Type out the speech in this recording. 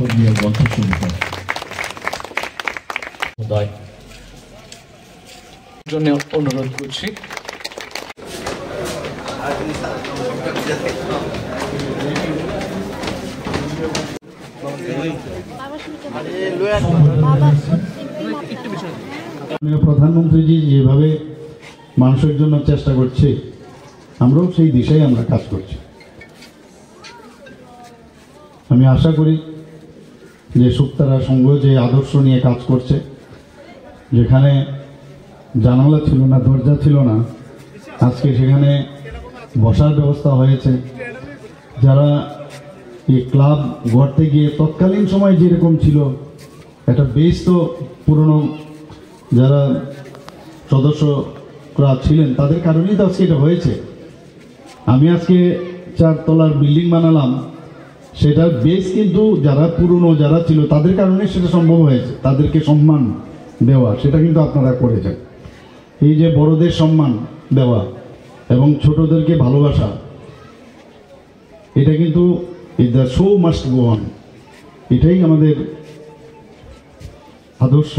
ধর্মীয় গ্রন্থসমূহ জন্য অনুরোধ করছি। প্রধানমন্ত্রীজি যেভাবে মানুষের জন্য চেষ্টা করছে, আমরাও সেই দিশায় আমরা কাজ করছি। আমি আশা করি যে শুকতারা সংঘ যে আদর্শ নিয়ে কাজ করছে, যেখানে জানালা ছিল না, দরজা ছিল না, আজকে সেখানে বসার ব্যবস্থা হয়েছে। যারা এই ক্লাব গড়তে গিয়ে তৎকালীন সময় যেরকম ছিল, একটা বেশ তো পুরনো যারা সদস্যরা ছিলেন তাদের কারণেই তো আজকে এটা হয়েছে। আমি আজকে 4 তলার বিল্ডিং বানালাম, সেটার বেস কিন্তু যারা পুরনো যারা ছিল তাদের কারণে সেটা সম্ভব হয়েছে। তাদেরকে সম্মান দেওয়া, সেটা কিন্তু আপনারা করেছেন। এই যে বড়দের সম্মান দেওয়া এবং ছোটদেরকে ভালোবাসা, এটা কিন্তু the show must go on, এটাই আমাদের আদর্শ।